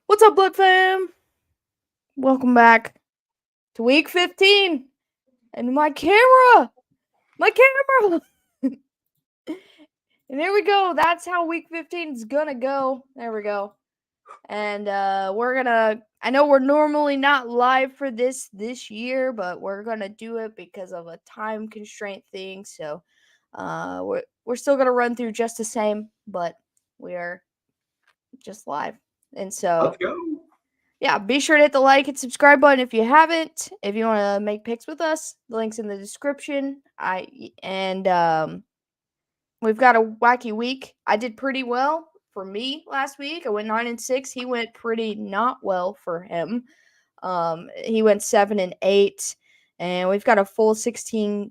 What's up, Blood fam? Welcome back to week 15. And my camera! My camera! And there we go. That's how week 15 is gonna go. There we go. And we're gonna. I know we're normally not live for this year, but we're gonna do it because of a time constraint thing. So we're still gonna run through just the same, but we are just live. And so Let's go. yeah, be sure to hit the like and subscribe button if you haven't. If you want to make picks with us, the link's in the description. We've got a wacky week. I did pretty well for me last week. I went 9-6. He went pretty not well for him. He went 7-8, and we've got a full 16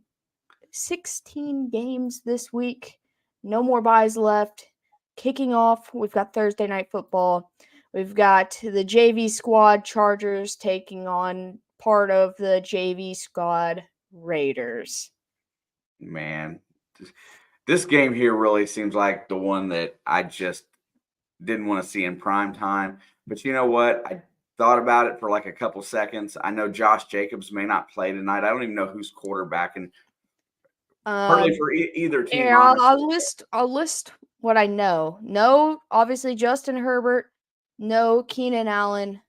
games this week. No more buys left. Kicking off, we've got Thursday night football. We've got the JV squad Chargers taking on part of the JV squad Raiders. Man, this game here really seems like the one that I just didn't want to see in prime time. But you know what? I thought about it for like a couple seconds. I know Josh Jacobs may not play tonight. I don't even know who's quarterbacking, hardly Um, for either team, yeah, honestly. I'll list what I know. No, obviously Justin Herbert. No Keenan Allen.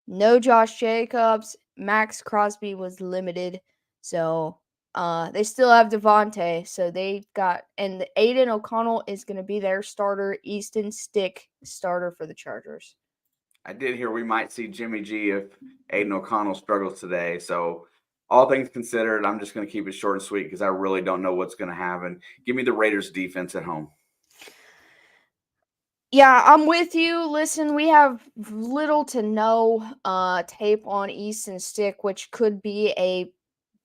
No Josh Jacobs. Max Crosby was limited, so they still have Devontae. So they got and Aiden O'Connell is going to be their starter. Easton Stick starter for the Chargers. I did hear we might see Jimmy G if Aiden O'Connell struggles today. So, all things considered, I'm just going to keep it short and sweet because I really don't know what's going to happen. Give me the Raiders defense at home. Yeah, I'm with you. Listen, we have little to no tape on Easton Stick, which could be a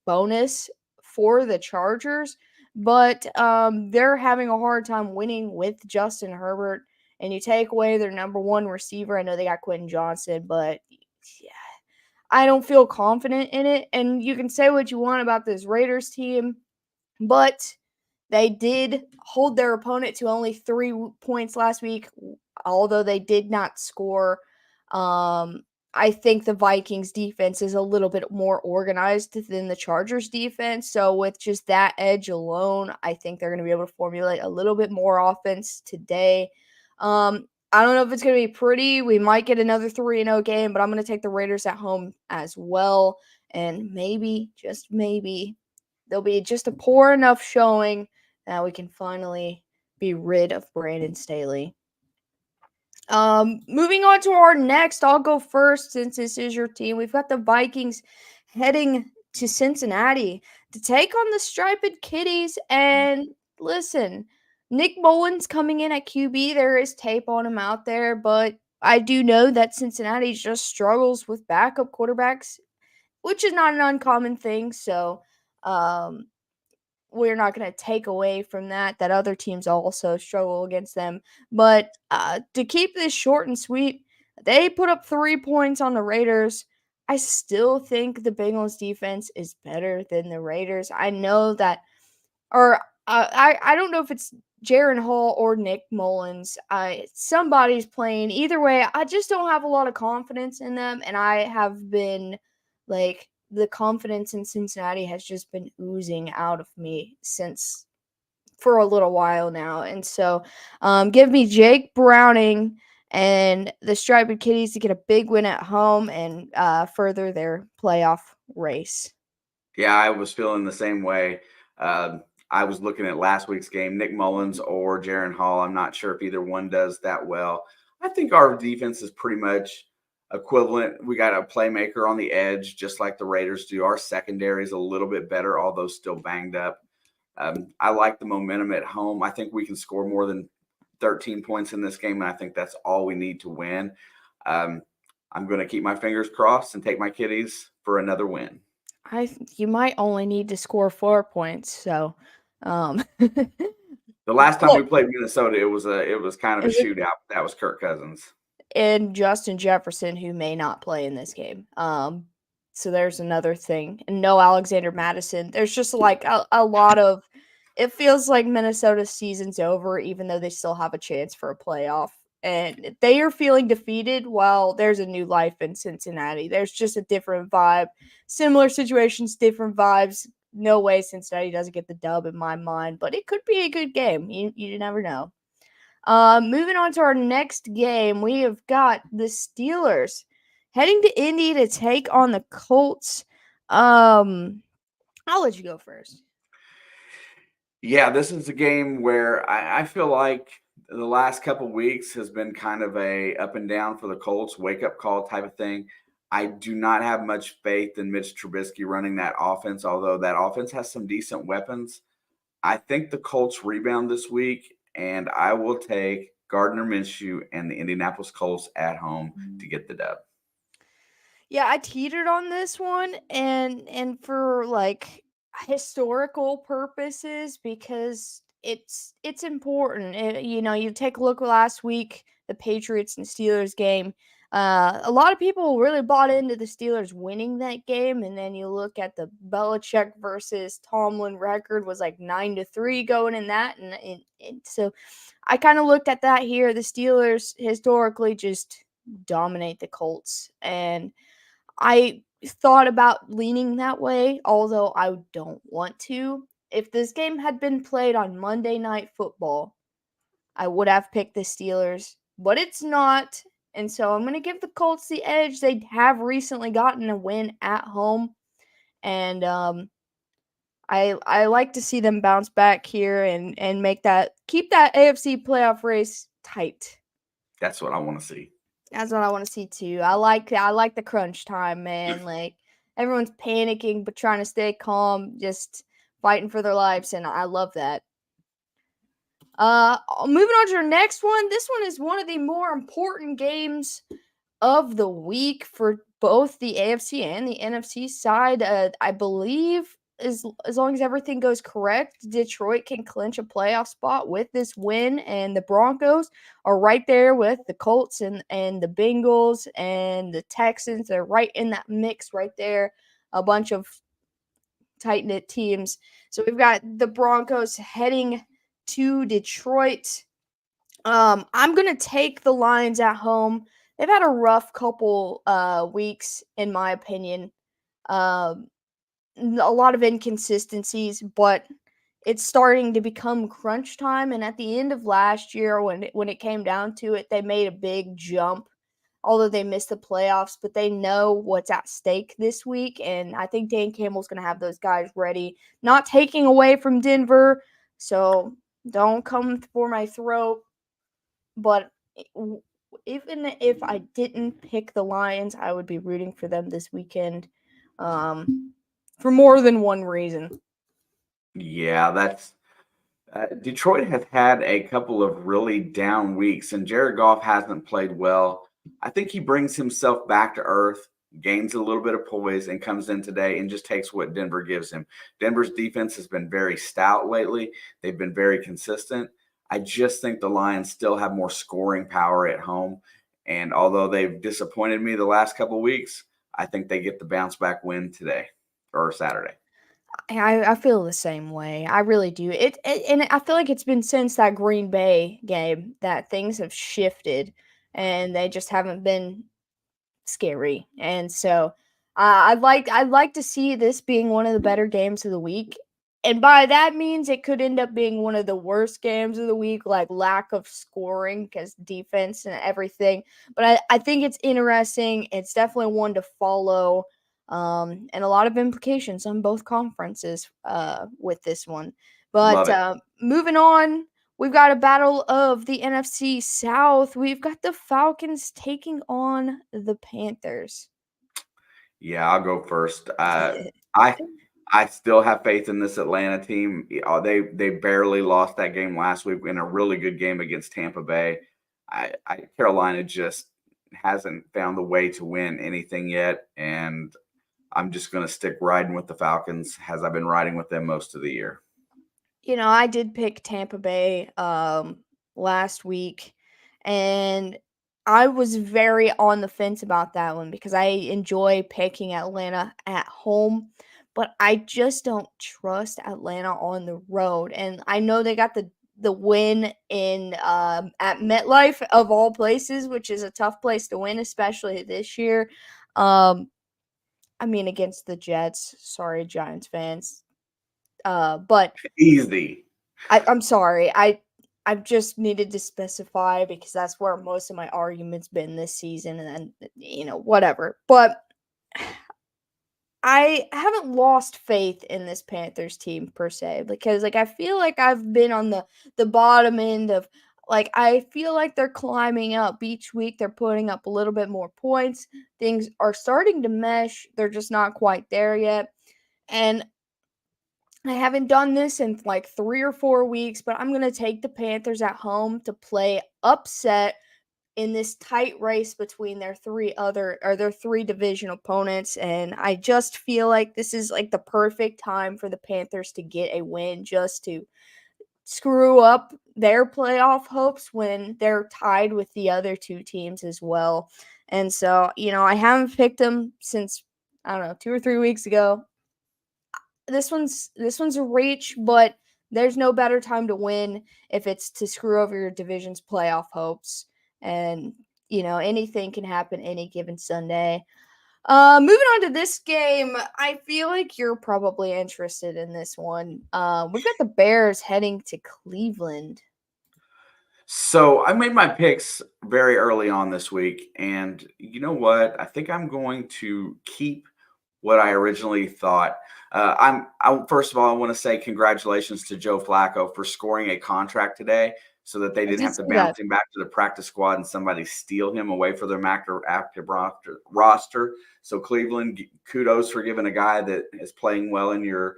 bonus for the Chargers, but they're having a hard time winning with Justin Herbert. And you take away their number one receiver. I know they got Quentin Johnson, but yeah, I don't feel confident in it. And you can say what you want about this Raiders team, but they did hold their opponent to only 3 points last week, although they did not score. I think the Vikings defense is a little bit more organized than the Chargers defense. So with just that edge alone, I think they're going to be able to formulate a little bit more offense today. I don't know if it's going to be pretty. We might get another 3-0 game, but I'm going to take the Raiders at home as well. And maybe, just maybe, there'll be just a poor enough showing that we can finally be rid of Brandon Staley. Moving on to our next, I'll go first since this is your team. We've got the Vikings heading to Cincinnati to take on the Striped Kitties. And listen, Nick Mullins coming in at QB. There is tape on him out there, but I do know that Cincinnati just struggles with backup quarterbacks, which is not an uncommon thing. So, um, we're not going to take away from that other teams also struggle against them. But to keep this short and sweet, they put up 3 points on the Raiders. I still think the Bengals defense is better than the Raiders. I know that, or I don't know if it's Jaron Hall or Nick Mullins. Somebody's playing. Either way, I just don't have a lot of confidence in them, and I have been like the confidence in Cincinnati has just been oozing out of me since for a little while now. And so, give me Jake Browning and the Striped Kitties to get a big win at home and further their playoff race. Yeah, I was feeling the same way. I was looking at last week's game, Nick Mullins or Jaron Hall. I'm not sure if either one does that well. I think our defense is pretty much equivalent. We got a playmaker on the edge, just like the Raiders do. Our secondary is a little bit better, although still banged up. I like the momentum at home. I think we can score more than 13 points in this game, and I think that's all we need to win. Um, I'm going to keep my fingers crossed and take my Kitties for another win. You might only need to score 4 points. So, um, The last time we look, played Minnesota, it was kind of a is it shootout. That was Kirk Cousins. and Justin Jefferson, who may not play in this game. So there's another thing, and no Alexander Madison. There's just like a lot of. It feels like Minnesota's season's over, even though they still have a chance for a playoff. and they are feeling defeated while there's a new life in Cincinnati. There's just a different vibe. Similar situations, different vibes. No way Cincinnati doesn't get the dub in my mind, but it could be a good game. You never know. Moving on to our next game, we have got the Steelers heading to Indy to take on the Colts. I'll let you go first. Yeah, this is a game where I feel like the last couple weeks has been kind of a up and down for the Colts, wake up call type of thing. I do not have much faith in Mitch Trubisky running that offense, although that offense has some decent weapons. I think the Colts rebound this week, and I will take Gardner Minshew and the Indianapolis Colts at home to get the dub. Yeah, I teetered on this one and for like historical purposes because it's important. You take a look last week, the Patriots and Steelers game. A lot of people really bought into the Steelers winning that game, and then you look at the Belichick versus Tomlin record was like 9-3 going in that, and so I kind of looked at that here. The Steelers historically just dominate the Colts, and I thought about leaning that way, although I don't want to. If this game had been played on Monday Night Football, I would have picked the Steelers, but it's not. And so I'm going to give the Colts the edge. They have recently gotten a win at home, and I like to see them bounce back here and keep that AFC playoff race tight. That's what I want to see. That's what I want to see too. I like the crunch time, man. Like everyone's panicking but trying to stay calm, just fighting for their lives, and I love that. Moving on to our next one. This one is one of the more important games of the week for both the AFC and the NFC side. I believe as long as everything goes correct, Detroit can clinch a playoff spot with this win, and the Broncos are right there with the Colts and the Bengals and the Texans. They're right in that mix right there. A bunch of tight knit teams. So we've got the Broncos heading to Detroit. I'm gonna take the Lions at home. They've had a rough couple weeks, in my opinion. Um, a lot of inconsistencies, but it's starting to become crunch time. And at the end of last year, when it came down to it, they made a big jump. Although they missed the playoffs, but they know what's at stake this week, and I think Dan Campbell's going to have those guys ready. Not taking away from Denver, so don't come for my throat. But even if I didn't pick the Lions, I would be rooting for them this weekend, for more than one reason. Yeah, that's Detroit has had a couple of really down weeks, and Jared Goff hasn't played well. I think he brings himself back to earth, gains a little bit of poise, and comes in today and just takes what Denver gives him. Denver's defense has been very stout lately. They've been very consistent. I just think the Lions still have more scoring power at home. And although they've disappointed me the last couple of weeks, I think they get the bounce back win today or Saturday. I feel the same way. I really do. And I feel like it's been since that Green Bay game that things have shifted, and they just haven't been scary. And so I'd like to see this being one of the better games of the week. And by that means it could end up being one of the worst games of the week, like lack of scoring because defense and everything. But I think it's interesting. It's definitely one to follow. And a lot of implications on both conferences with this one. But Love it. moving on, we've got a battle of the NFC South. We've got the Falcons taking on the Panthers. Yeah, I'll go first. I I still have faith in this Atlanta team. They barely lost that game last week in a really good game against Tampa Bay. Carolina just hasn't found the way to win anything yet, and I'm just going to stick riding with the Falcons as I've been riding with them most of the year. I did pick Tampa Bay last week, and I was very on the fence about that one because I enjoy picking Atlanta at home, but I just don't trust Atlanta on the road. And I know they got the win in at MetLife of all places, which is a tough place to win, especially this year. I mean, against the Jets. Sorry, Giants fans. But Easy. I'm sorry. I've just needed to specify because that's where most of my arguments been this season, and then whatever. But I haven't lost faith in this Panthers team per se because I feel like I've been on the bottom end of I feel like they're climbing up each week. They're putting up a little bit more points. Things are starting to mesh. They're just not quite there yet. And I haven't done this in 3 or 4 weeks, but I'm going to take the Panthers at home to play upset in this tight race between their three division opponents, and I just feel like this is the perfect time for the Panthers to get a win just to screw up their playoff hopes when they're tied with the other two teams as well. And so, I haven't picked them since I don't know, 2 or 3 weeks ago. This one's a reach, but there's no better time to win if it's to screw over your division's playoff hopes. And anything can happen any given Sunday. Moving on to this game, I feel like you're probably interested in this one. We've got the Bears heading to Cleveland. So I made my picks very early on this week, and you know what? I think I'm going to keep what I originally thought. First of all, I want to say congratulations to Joe Flacco for scoring a contract today, so that they I didn't did have to see that. bounce him back to the practice squad and somebody steal him away for their active roster. So Cleveland, kudos for giving a guy that is playing well in your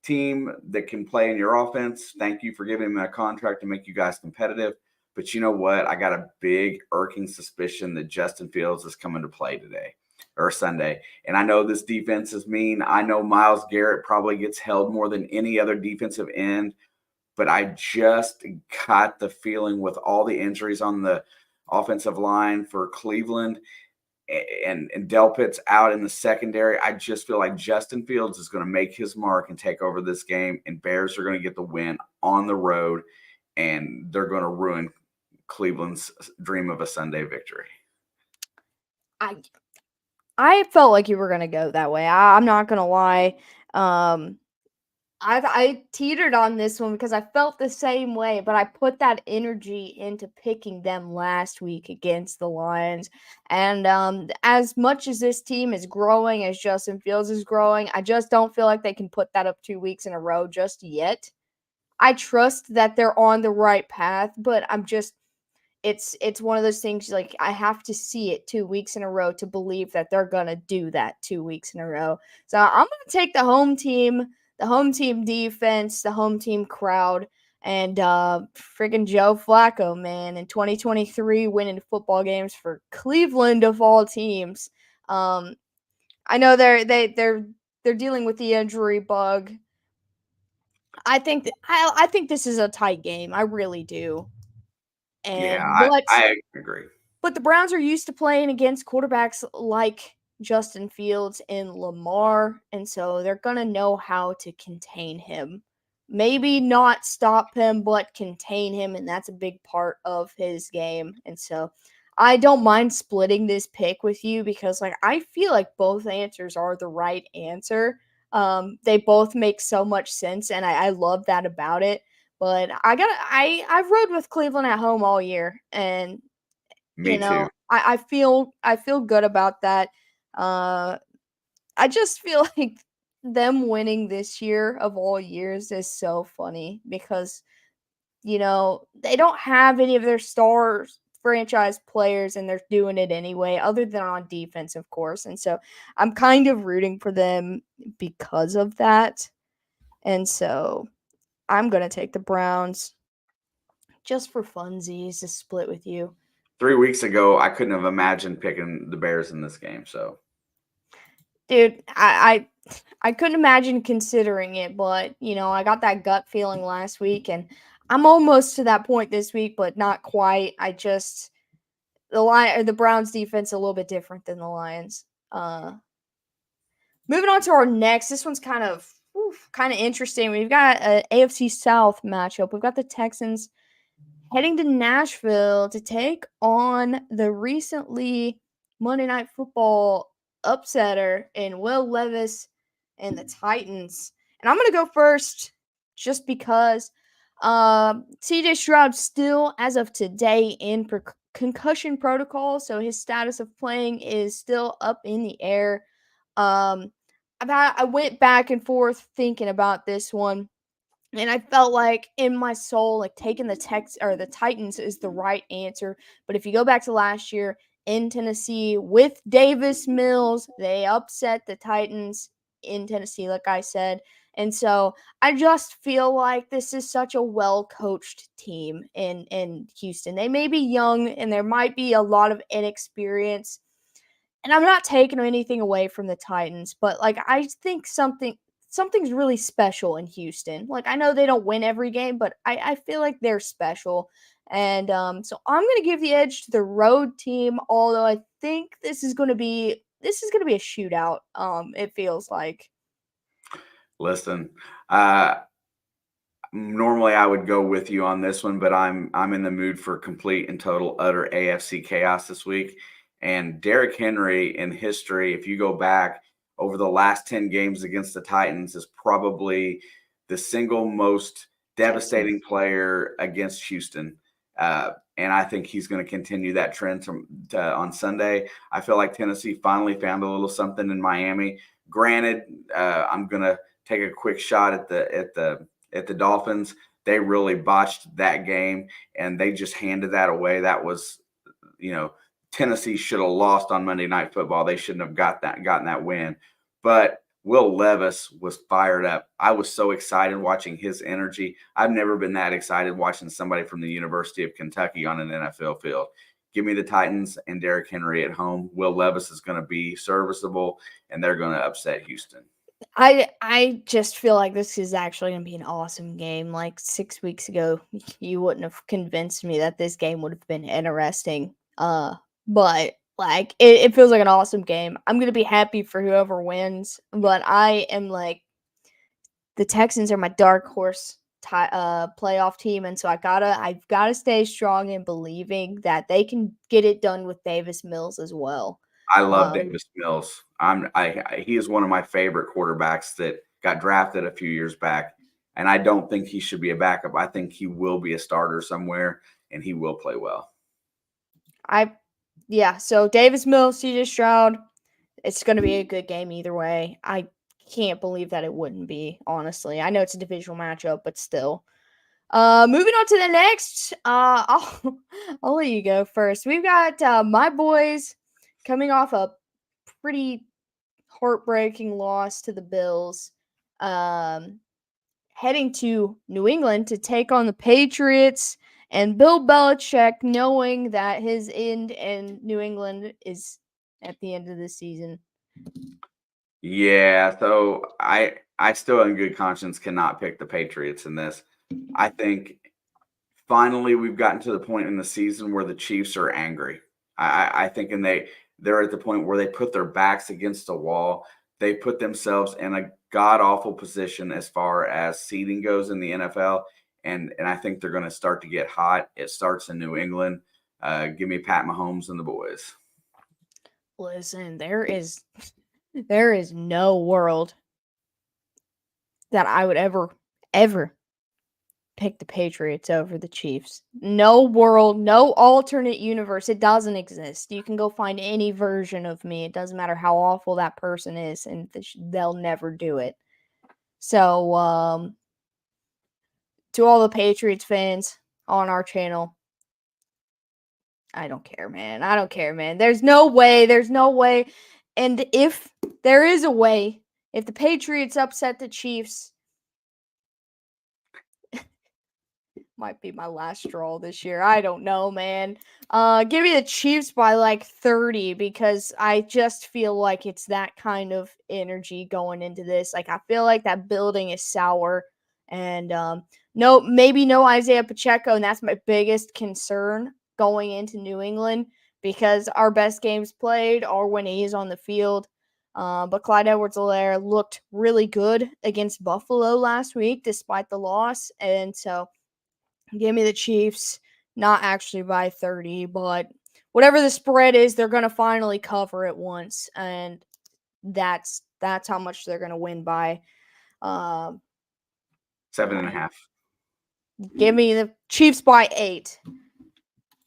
team that can play in your offense. Thank you for giving him a contract to make you guys competitive. But you know what? I got a big irking suspicion that Justin Fields is coming to play today or Sunday. And I know this defense is mean. I know Myles Garrett probably gets held more than any other defensive end, but I just got the feeling with all the injuries on the offensive line for Cleveland and Delpit's out in the secondary, I just feel like Justin Fields is going to make his mark and take over this game, and Bears are going to get the win on the road, and they're going to ruin Cleveland's dream of a Sunday victory. I I felt like you were gonna go that way. I'm not gonna lie. I teetered on this one because I felt the same way, but I put that energy into picking them last week against the Lions. And as much as this team is growing, as Justin Fields is growing, I just don't feel like they can put that up 2 weeks in a row just yet. I trust that they're on the right path, but it's one of those things I have to see it 2 weeks in a row to believe that they're gonna do that 2 weeks in a row. So I'm gonna take the home team defense, the home team crowd, and friggin' Joe Flacco, man, in 2023 winning football games for Cleveland of all teams. I know they're dealing with the injury bug. I think this is a tight game. I really do. Yeah, And but I agree. But the Browns are used to playing against quarterbacks like Justin Fields and Lamar, and so they're going to know how to contain him. Maybe not stop him, but contain him, and that's a big part of his game. And so I don't mind splitting this pick with you because I feel like both answers are the right answer. They both make so much sense, and I love that about it. But I've rode with Cleveland at home all year, and Me too. I feel good about that. Uh, I just feel like them winning this year of all years is so funny because they don't have any of their stars franchise players and they're doing it anyway, other than on defense, of course. And so I'm kind of rooting for them because of that. And so I'm gonna take the Browns just for funsies to split with you. 3 weeks ago, I couldn't have imagined picking the Bears in this game. So Dude, I couldn't imagine considering it, but I got that gut feeling last week, and I'm almost to that point this week, but not quite. The Browns defense a little bit different than the Lions. Moving on to our next. This one's kind of kind of interesting. We've got an AFC South matchup. We've got the Texans heading to Nashville to take on the recently Monday Night Football upsetter in Will Levis and the Titans. And I'm going to go first just because CJ Stroud still, as of today, in concussion protocol, so his status of playing is still up in the air. Um, I went back and forth thinking about this one, and I felt like in my soul, like taking the Titans is the right answer. But if you go back to last year in Tennessee with Davis Mills, they upset the Titans in Tennessee, like I said. And so I just feel like this is such a well coached team in Houston. They may be young and there might be a lot of inexperience, and I'm not taking anything away from the Titans, but like I think something's really special in Houston. Like I know they don't win every game, but I feel like they're special. And so I'm gonna give the edge to the road team, although I think this is gonna be a shootout. It feels like. Listen, normally I would go with you on this one, but I'm in the mood for complete and total utter AFC chaos this week. And Derrick Henry in history, if you go back over the last 10 games against the Titans, is probably the single most devastating player against Houston. And I think he's going to continue that trend on Sunday. I feel like Tennessee finally found a little something in Miami. Granted, I'm going to take a quick shot at the Dolphins. They really botched that game and they just handed that away. That was, Tennessee should have lost on Monday Night Football. They shouldn't have gotten that win. But Will Levis was fired up. I was so excited watching his energy. I've never been that excited watching somebody from the University of Kentucky on an NFL field. Give me the Titans and Derrick Henry at home. Will Levis is going to be serviceable, and they're going to upset Houston. I just feel like this is actually gonna be an awesome game. Like 6 weeks ago, you wouldn't have convinced me that this game would have been interesting. But like it feels like an awesome game. I'm gonna be happy for whoever wins, but I am like the Texans are my dark horse playoff team, and so I've gotta stay strong in believing that they can get it done with Davis Mills as well. I love Um, Davis Mills. He is one of my favorite quarterbacks that got drafted a few years back, and I don't think he should be a backup. I think he will be a starter somewhere, and he will play well. I Yeah, so Davis Mills, CJ Stroud, it's going to be a good game either way. I can't believe that it wouldn't be, honestly. I know it's a divisional matchup, but still. Moving on to the next, I'll let you go first. We've got my boys coming off a pretty heartbreaking loss to the Bills. Um, Heading to New England to take on the Patriots, and Bill Belichick knowing that his end in New England is at the end of the season. Yeah, so I still in good conscience cannot pick the Patriots in this. I think finally we've gotten to the point in the season where the Chiefs are angry. I think and they're at the point where they put their backs against the wall. They put themselves in a god awful position as far as seeding goes in the NFL. And I think they're going to start to get hot. It starts in New England. Give me Pat Mahomes and the boys. Listen, there is no world that I would ever pick the Patriots over the Chiefs. No world, no alternate universe. It doesn't exist. You can go find any version of me. It doesn't matter how awful that person is, and they'll never do it. So, to all the Patriots fans on our channel, I don't care, man. I don't care, man. There's no way. There's no way. And if there is a way, if the Patriots upset the Chiefs, might be my last straw this year. I don't know, man. Give me the Chiefs by like 30 because I just feel like it's that kind of energy going into this. Like I feel like that building is sour, and maybe no Isaiah Pacheco, and that's my biggest concern going into New England because our best games played are when he is on the field. But Clyde Edwards-Helaire looked really good against Buffalo last week, despite the loss. And so, give me the Chiefs, not actually by 30, but whatever the spread is, they're going to finally cover it once, and that's how much they're going to win by. 7.5. Give me the Chiefs by 8.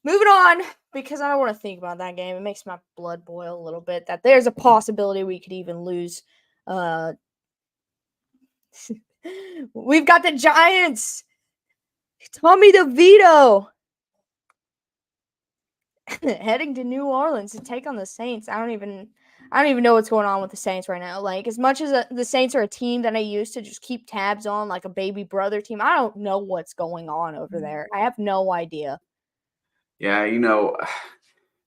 Moving on, because I don't want to think about that game. It makes my blood boil a little bit that there's a possibility we could even lose. We've got the Giants. Tommy DeVito heading to New Orleans to take on the Saints. I don't even know what's going on with the Saints right now. Like, as much as the Saints are a team that I used to just keep tabs on, like a baby brother team, I don't know what's going on over there. I have no idea. Yeah,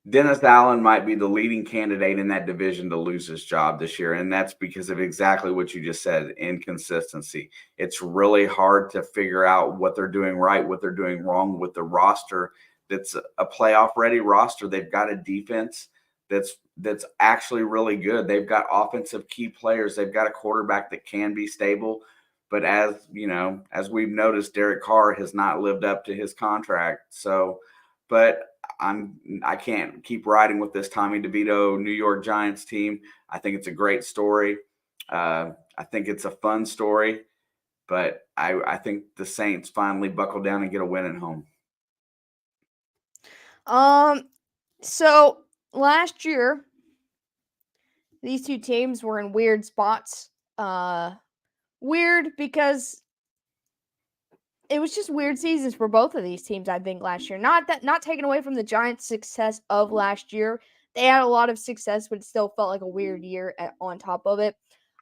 Dennis Allen might be the leading candidate in that division to lose his job this year, and that's because of exactly what you just said, inconsistency. It's really hard to figure out what they're doing right, what they're doing wrong with the roster that's a playoff-ready roster. They've got a defense that's actually really good. They've got offensive key players. They've got a quarterback that can be stable. But as we've noticed, Derek Carr has not lived up to his contract. So, but I can't keep riding with this Tommy DeVito New York Giants team. I think it's a great story. I think it's a fun story, but I think the Saints finally buckle down and get a win at home. So last year, these two teams were in weird spots. Weird because it was just weird seasons for both of these teams, I think, last year. Not taken away from the Giants' success of last year. They had a lot of success, but it still felt like a weird year on top of it.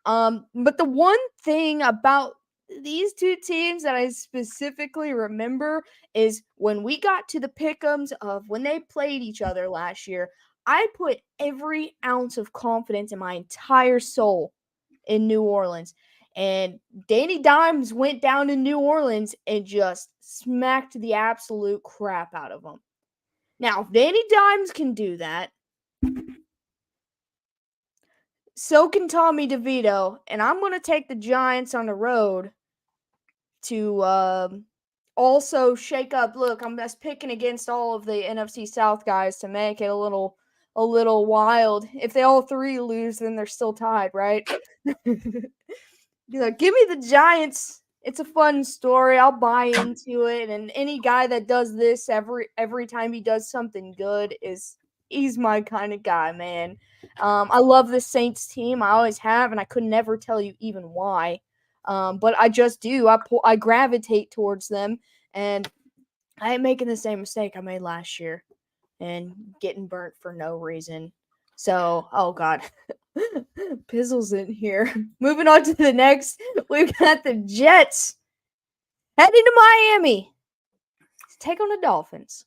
But the one thing about these two teams that I specifically remember is when we got to the pick'ems of when they played each other last year, I put every ounce of confidence in my entire soul in New Orleans. And Danny Dimes went down to New Orleans and just smacked the absolute crap out of them. Now, if Danny Dimes can do that, so can Tommy DeVito. And I'm going to take the Giants on the road to also shake up. Look, I'm just picking against all of the NFC South guys to make it a little wild. If they all three lose, then they're still tied, right? Give me the Giants. It's a fun story. I'll buy into it. And any guy that does this every time he does something good he's my kind of guy, man. I love the Saints team. I always have, and I could never tell you even why. But I just do. I gravitate towards them, and I ain't making the same mistake I made last year and getting burnt for no reason. So, oh God. Pizzle's in here. Moving on to the next, we've got the Jets heading to Miami to take on the Dolphins.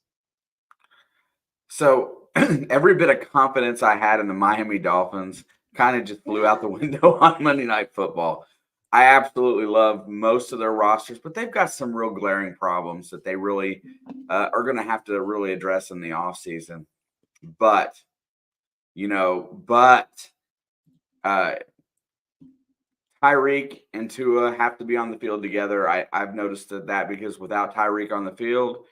So every bit of confidence I had in the Miami Dolphins kind of just flew out the window on Monday Night Football. I absolutely love most of their rosters, but they've got some real glaring problems that they really are going to have to really address in the offseason. But Tyreek and Tua have to be on the field together. I've noticed that because without Tyreek on the field,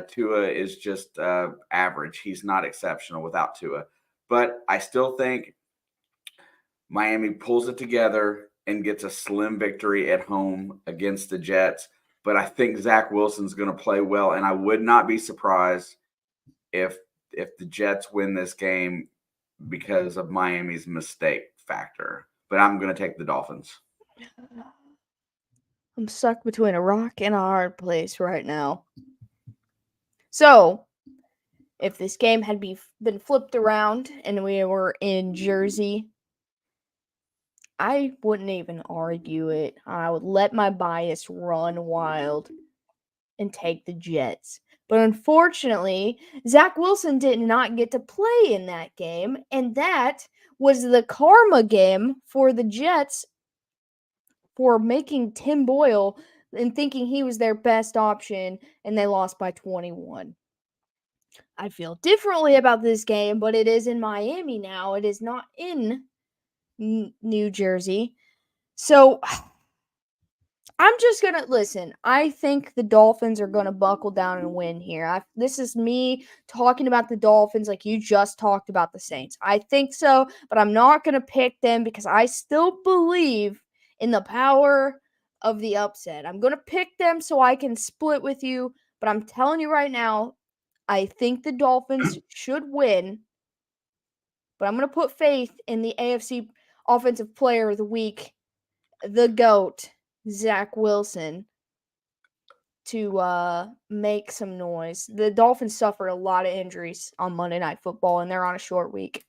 Tua is just average. He's not exceptional without Tua. But I still think Miami pulls it together and gets a slim victory at home against the Jets. But I think Zach Wilson's going to play well, and I would not be surprised if the Jets win this game because of Miami's mistake factor. But I'm going to take the Dolphins. I'm stuck between a rock and a hard place right now. So, if this game had been flipped around and we were in Jersey, I wouldn't even argue it. I would let my bias run wild and take the Jets. But unfortunately, Zach Wilson did not get to play in that game, and that was the karma game for the Jets for making Tim Boyle and thinking he was their best option, and they lost by 21. I feel differently about this game, but it is in Miami now. It is not in New Jersey. So I'm just gonna listen. I think the Dolphins are gonna buckle down and win here. This is me talking about the Dolphins like you just talked about the Saints. I think so, but I'm not gonna pick them because I still believe in the power of the upset. I'm gonna pick them so I can split with you, but I'm telling you right now, I think the Dolphins should win. But I'm gonna put faith in the AFC Offensive Player of the Week, the GOAT, Zach Wilson, to make some noise. The Dolphins suffered a lot of injuries on Monday Night Football, and they're on a short week.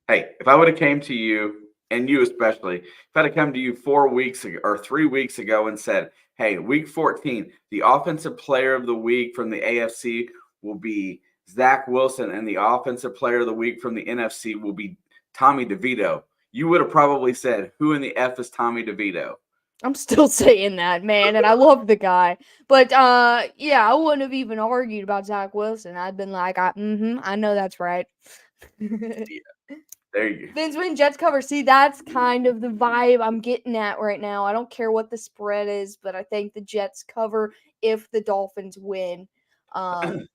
Hey, if I would have came to you, and you especially, if I'd have come to you 4 weeks ago or 3 weeks ago and said, "Hey, week 14, the offensive player of the week from the AFC will be Zach Wilson, and the offensive player of the week from the NFC will be Tommy DeVito," you would have probably said, "Who in the F is Tommy DeVito?" I'm still saying that, man, and I love the guy. But yeah, I wouldn't have even argued about Zach Wilson. I'd been like, I know that's right. Yeah, there you Fins win, Jets cover. See, that's kind of the vibe I'm getting at right now. I don't care what the spread is, but I think the Jets cover if the Dolphins win. go. Um,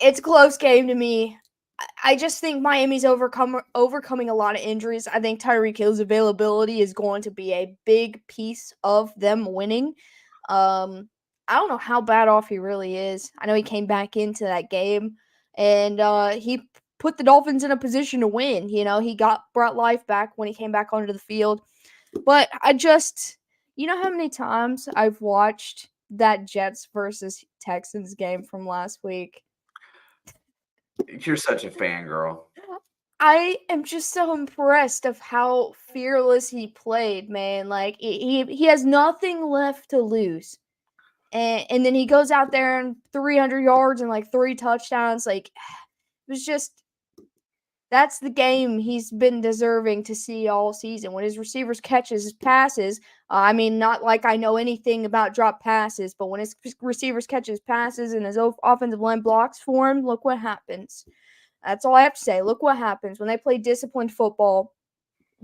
it's a close game to me. I just think Miami's overcoming a lot of injuries. I think Tyreek Hill's availability is going to be a big piece of them winning. I don't know how bad off he really is. I know he came back into that game and he put the Dolphins in a position to win. You know, he brought life back when he came back onto the field. But you know how many times I've watched that Jets versus Texans game from last week? You're such a fangirl. I am just so impressed of how fearless he played, man. Like he has nothing left to lose. And then he goes out there and 300 yards and like 3 touchdowns. Like it was just that's the game he's been deserving to see all season. When his receivers catches his passes, I mean, not like I know anything about drop passes, but when his receivers catches passes and his offensive line blocks for him, look what happens. That's all I have to say. Look what happens when they play disciplined football.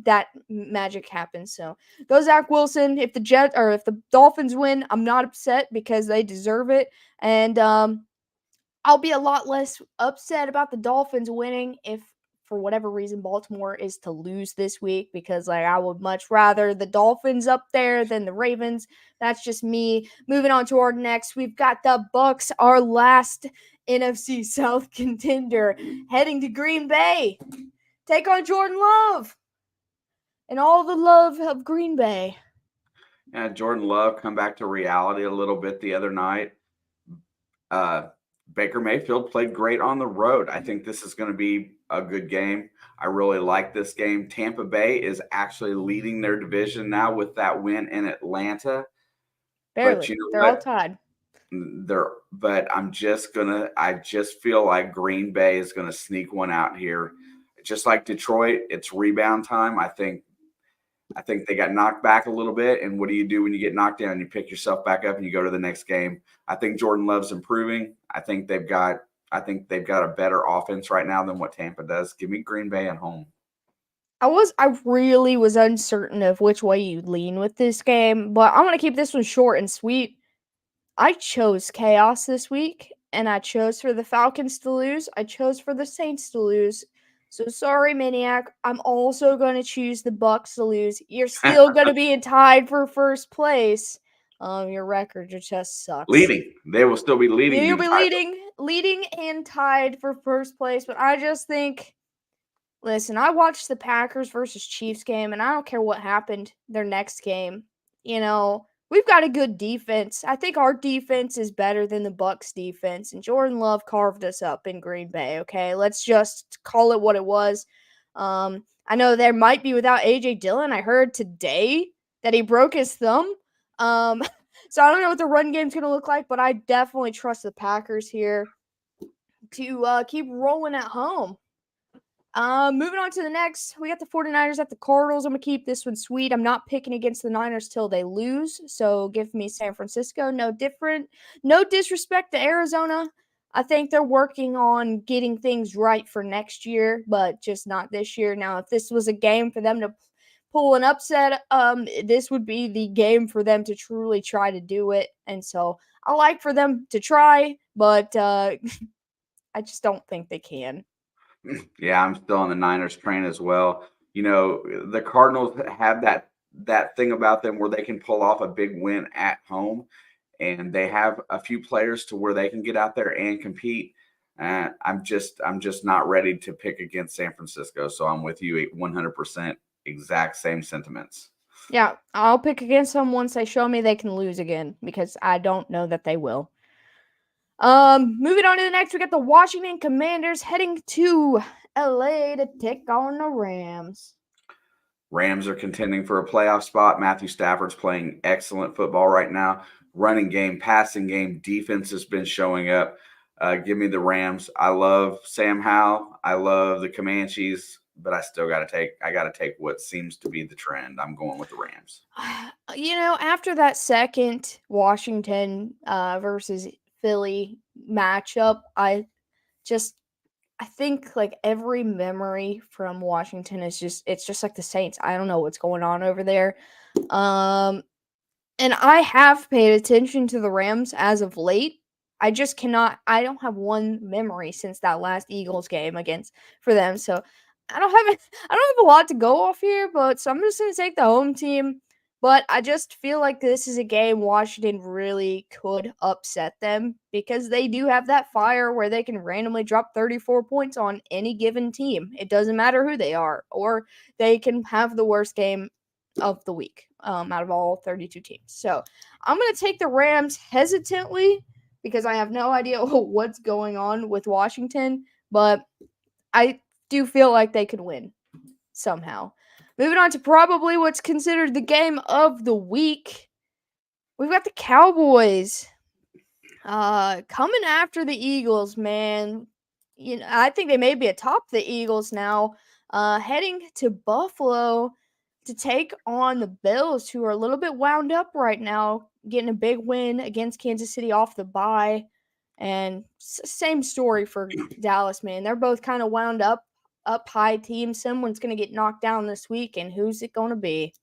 That magic happens. So go Zach Wilson. If the Dolphins win, I'm not upset because they deserve it. And I'll be a lot less upset about the Dolphins winning if for whatever reason Baltimore is to lose this week because like I would much rather the Dolphins up there than the Ravens. That's just me. Moving on to our next, we've got the Bucks, our last NFC South contender, heading to Green Bay. Take on Jordan Love and all the love of Green Bay. Yeah, Jordan Love come back to reality a little bit the other night. Uh, Baker Mayfield played great on the road. I think this is going to be a good game. I really like this game. Tampa Bay is actually leading their division now with that win in Atlanta. But Barely. you know They're all what? tied. I just feel like Green Bay is gonna sneak one out here. Just like Detroit, it's rebound time. I think they got knocked back a little bit. And what do you do when you get knocked down? You pick yourself back up and you go to the next game. I think Jordan Love's improving. I think they've got a better offense right now than what Tampa does. Give me Green Bay at home. I really was uncertain of which way you'd lean with this game, but I'm gonna keep this one short and sweet. I chose chaos this week, and I chose for the Falcons to lose. I chose for the Saints to lose. So sorry, Maniac. I'm also gonna choose the Bucks to lose. You're still gonna be tied for first place. Your record just sucks. Leading. They will still be leading You'll due to be leading and tied for first place, but I just think listen, I watched the Packers versus Chiefs game, and I don't care what happened their next game. You know, we've got a good defense. I think our defense is better than the Bucks defense, and Jordan Love carved us up in Green Bay. Okay, let's just call it what it was. I know there might be without AJ Dillon. I heard today that he broke his thumb. Um, so I don't know what the run game's gonna look like, but I definitely trust the Packers here to keep rolling at home. Moving on to the next, we got the 49ers at the Cardinals. I'm going to keep this one sweet. I'm not picking against the Niners till they lose. So give me San Francisco. No disrespect to Arizona. I think they're working on getting things right for next year, but just not this year. Now, if this was a game for them to pull an upset, this would be the game for them to truly try to do it. And so I like for them to try, but I just don't think they can. Yeah, I'm still on the Niners train as well. You know, the Cardinals have that thing about them where they can pull off a big win at home, and they have a few players to where they can get out there and compete. I'm just not ready to pick against San Francisco, so I'm with you 100%. Exact same sentiments. Yeah, I'll pick against them once they show me they can lose again because I don't know that they will. Moving on to the next, we got the Washington Commanders heading to LA to take on the Rams. Rams are contending for a playoff spot. Matthew Stafford's playing excellent football right now. Running game, passing game, defense has been showing up. Give me the Rams. I love Sam Howell. I love the Comanches, but I got to take what seems to be the trend. I'm going with the Rams. After that second Washington versus Philly matchup, just I think like every memory from Washington is it's just like the Saints. I don't know what's going on over there. Um and I have paid attention to the Rams as of late. I don't have one memory since that last Eagles game against for them. So I don't have a lot to go off here, but so I'm just gonna take the home team. But I just feel like this is a game Washington really could upset them because they do have that fire where they can randomly drop 34 points on any given team. It doesn't matter who they are, or they can have the worst game of the week out of all 32 teams. So I'm going to take the Rams hesitantly because I have no idea what's going on with Washington, but I do feel like they could win somehow. Moving on to probably what's considered the game of the week. We've got the Cowboys coming after the Eagles, man. I think they may be atop the Eagles now. Heading to Buffalo to take on the Bills, who are a little bit wound up right now, getting a big win against Kansas City off the bye. And same story for Dallas, man. They're both kind of wound up high teams. Someone's going to get knocked down this week, and who's it going to be?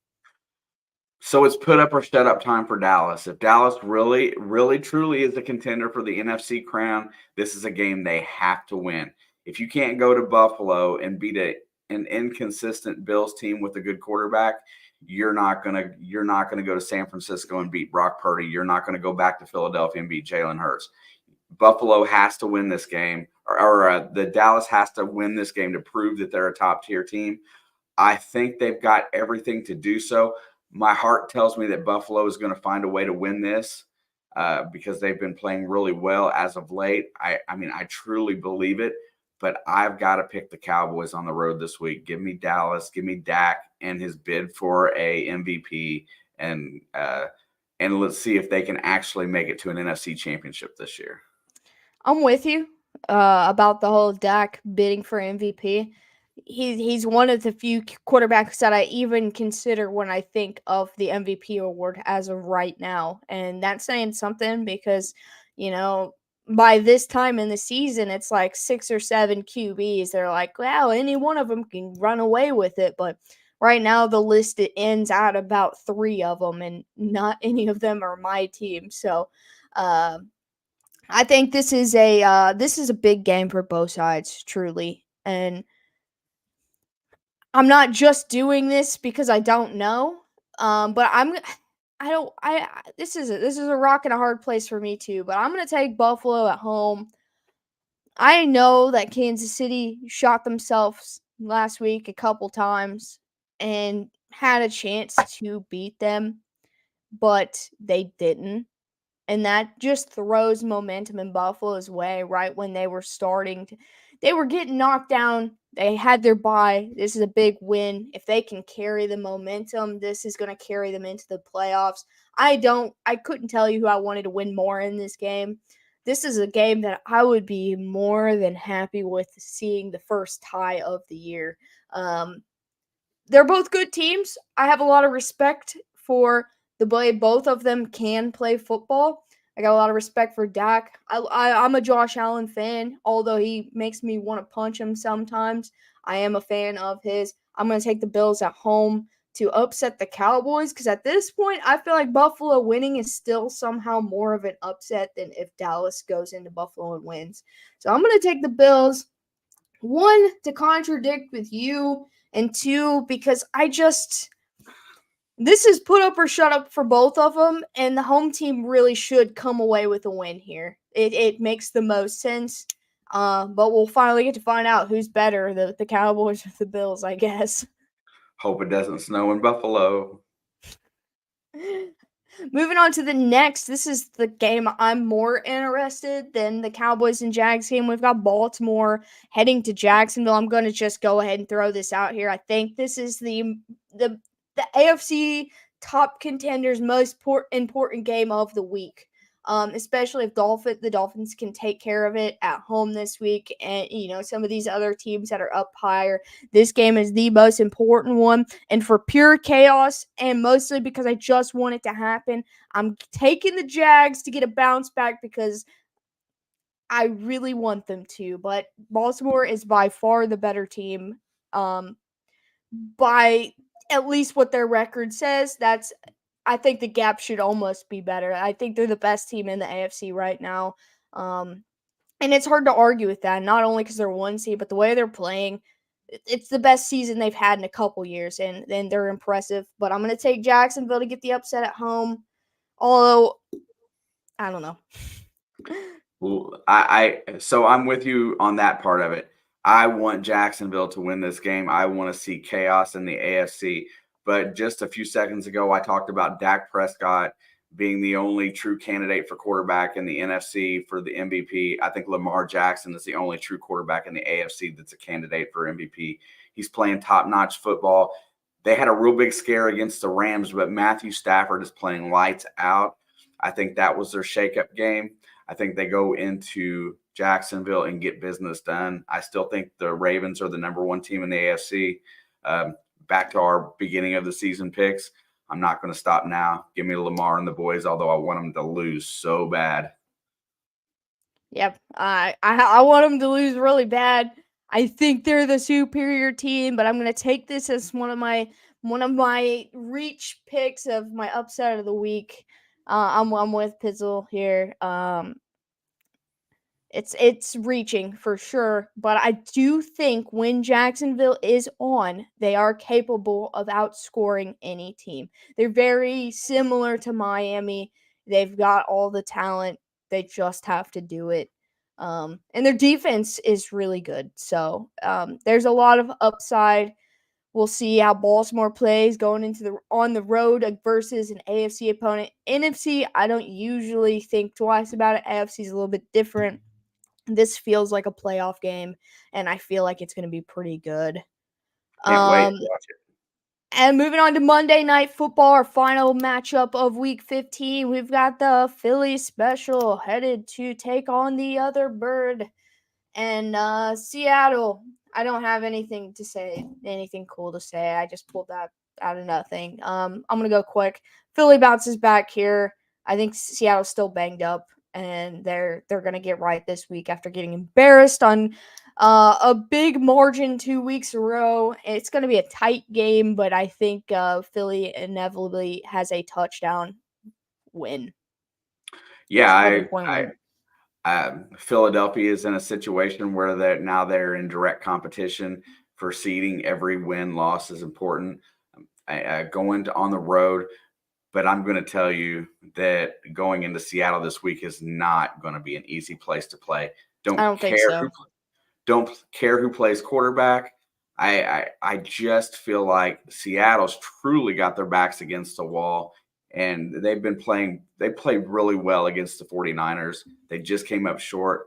So it's put up or shut up time for Dallas. If Dallas really, really, truly is a contender for the NFC crown, this is a game they have to win. If you can't go to Buffalo and beat an inconsistent Bills team with a good quarterback, you're not gonna go to San Francisco and beat Brock Purdy. You're not gonna go back to Philadelphia and beat Jalen Hurts. Buffalo has to win this game, or the Dallas has to win this game to prove that they're a top tier team. I think they've got everything to do so. My heart tells me that Buffalo is going to find a way to win this because they've been playing really well as of late. I mean, I truly believe it, but I've got to pick the Cowboys on the road this week. Give me Dallas, give me Dak and his bid for a MVP, and let's see if they can actually make it to an NFC championship this year. I'm with you about the whole Dak bidding for MVP. He's one of the few quarterbacks that I even consider when I think of the MVP award as of right now, and that's saying something because you know by this time in the season it's like 6 or 7 QBs. They're like, wow, any one of them can run away with it, but right now the list it ends at about 3 of them, and not any of them are my team. So. Uh, I think this is a big game for both sides, truly. And I'm not just doing this because I don't know. But I don't I this is a rock and a hard place for me too, but I'm going to take Buffalo at home. I know that Kansas City shot themselves last week a couple times and had a chance to beat them, but they didn't. And that just throws momentum in Buffalo's way right when they were getting knocked down. They had their bye. This is a big win. If they can carry the momentum, this is going to carry them into the playoffs. I couldn't tell you who I wanted to win more in this game. This is a game that I would be more than happy with seeing the first tie of the year. Um, they're both good teams. I have a lot of respect for the way both of them can play football. I got a lot of respect for Dak. I'm a Josh Allen fan, although he makes me want to punch him sometimes. I am a fan of his. I'm going to take the Bills at home, to upset the Cowboys, because at this point, I feel like Buffalo winning is still somehow more of an upset than if Dallas goes into Buffalo and wins. So I'm going to take the Bills, one, to contradict with you, and two, because this is put up or shut up for both of them, and the home team really should come away with a win here. It makes the most sense. But we'll finally get to find out who's better, the Cowboys or the Bills, I guess. Hope it doesn't snow in Buffalo. Moving on to the next, this is the game I'm more interested than the Cowboys and Jags game. We've got Baltimore heading to Jacksonville. I'm going to just go ahead and throw this out here. I think this is the AFC top contenders' most important game of the week. Especially if the Dolphins can take care of it at home this week, and some of these other teams that are up higher. This game is the most important one, and for pure chaos, and mostly because I just want it to happen, I'm taking the Jags to get a bounce back because I really want them to. But Baltimore is by far the better team, by at least what their record says. I think the gap should almost be better. I think they're the best team in the AFC right now. And it's hard to argue with that, not only because they're one seed, but the way they're playing. It's the best season they've had in a couple years, and they're impressive. But I'm going to take Jacksonville to get the upset at home. Although, I don't know. So I'm with you on that part of it. I want Jacksonville to win this game. I want to see chaos in the AFC. But just a few seconds ago, I talked about Dak Prescott being the only true candidate for quarterback in the NFC for the MVP. I think Lamar Jackson is the only true quarterback in the AFC that's a candidate for MVP. He's playing top-notch football. They had a real big scare against the Rams, but Matthew Stafford is playing lights out. I think that was their shakeup game. I think they go into Jacksonville and get business done. I still think the Ravens are the number one team in the AFC. Back to our beginning of the season picks. I'm not going to stop now. Give me Lamar and the boys, although I want them to lose so bad. Yep, I want them to lose really bad. I think they're the superior team, but I'm going to take this as one of my reach picks of my upset of the week. I'm with Pizzle here. It's reaching for sure, but I do think when Jacksonville is on, they are capable of outscoring any team. They're very similar to Miami. They've got all the talent. They just have to do it. And their defense is really good. So there's a lot of upside. We'll see how Baltimore plays going into on the road versus an AFC opponent. NFC, I don't usually think twice about it. AFC is a little bit different. This feels like a playoff game, and I feel like it's going to be pretty good. Can't wait to watch it. And moving on to Monday Night Football, our final matchup of Week 15, we've got the Philly Special headed to take on the other bird. And Seattle, I don't have anything cool to say. I just pulled that out of nothing. I'm going to go quick. Philly bounces back here. I think Seattle's still banged up, and they're going to get right this week after getting embarrassed on a big margin 2 weeks in a row. It's going to be a tight game, but I think Philly inevitably has a touchdown win. Yeah, Philadelphia is in a situation where they're in direct competition for seeding. Every win-loss is important. Going on the road, but I'm going to tell you that going into Seattle this week is not going to be an easy place to play. I don't think so. Don't care who plays quarterback. I just feel like Seattle's truly got their backs against the wall, and they played really well against the 49ers. They just came up short.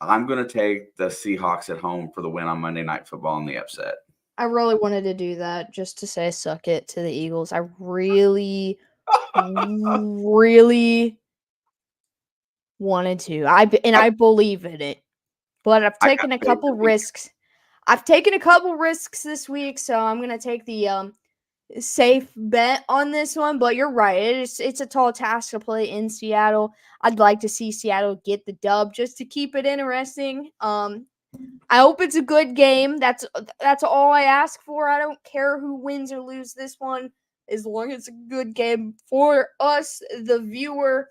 I'm going to take the Seahawks at home for the win on Monday Night Football and the upset. I really wanted to do that just to say suck it to the Eagles. I really, really wanted to. I believe in it. But I've taken a couple risks. I've taken a couple risks this week, so I'm going to take the safe bet on this one. But you're right. It's a tall task to play in Seattle. I'd like to see Seattle get the dub just to keep it interesting. I hope it's a good game. That's all I ask for. I don't care who wins or loses this one, as long as it's a good game for us, the viewer.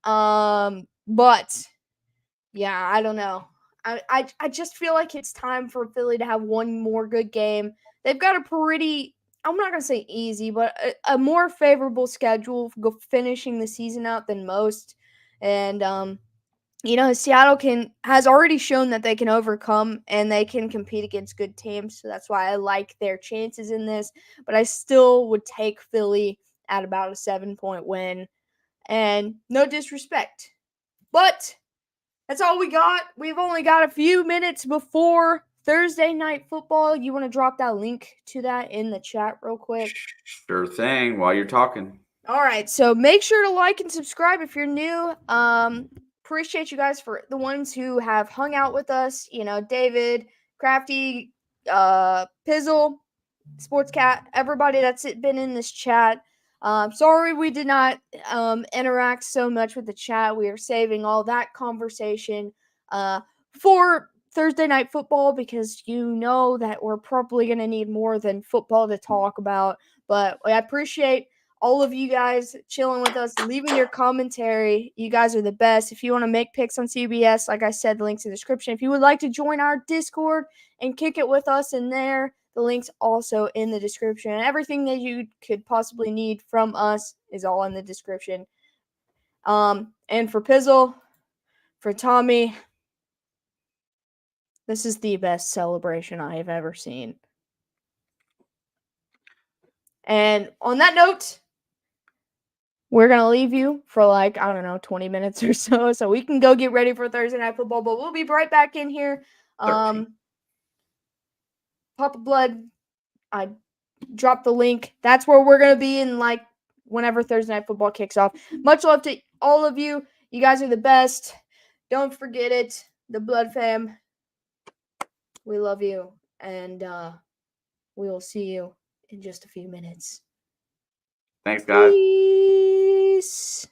But yeah, I don't know. I just feel like it's time for Philly to have one more good game. They've got a pretty, I'm not gonna say easy, but a more favorable schedule finishing the season out than most. And Seattle has already shown that they can overcome and they can compete against good teams. So that's why I like their chances in this. But I still would take Philly at about a 7-point win. And no disrespect. But that's all we got. We've only got a few minutes before Thursday night football. You want to drop that link to that in the chat real quick? Sure thing. While you're talking. All right, so make sure to like and subscribe if you're new. Appreciate you guys for the ones who have hung out with us. David, Crafty, Pizzle, Sports Cat, everybody that's been in this chat. Sorry we did not interact so much with the chat. We are saving all that conversation for Thursday night football because that we're probably going to need more than football to talk about. But I appreciate all of you guys chilling with us, leaving your commentary. You guys are the best. If you want to make picks on CBS, like I said, the link's in the description. If you would like to join our Discord and kick it with us in there, the link's also in the description. Everything that you could possibly need from us is all in the description. And for Pizzle, for Tommy, this is the best celebration I have ever seen. And on that note, we're going to leave you for 20 minutes or so we can go get ready for Thursday Night Football, but we'll be right back in here. Papa Blood, I dropped the link. That's where we're going to be in whenever Thursday Night Football kicks off. Much love to all of you. You guys are the best. Don't forget it. The Blood Fam. We love you. And we will see you in just a few minutes. Thanks, guys. Peace.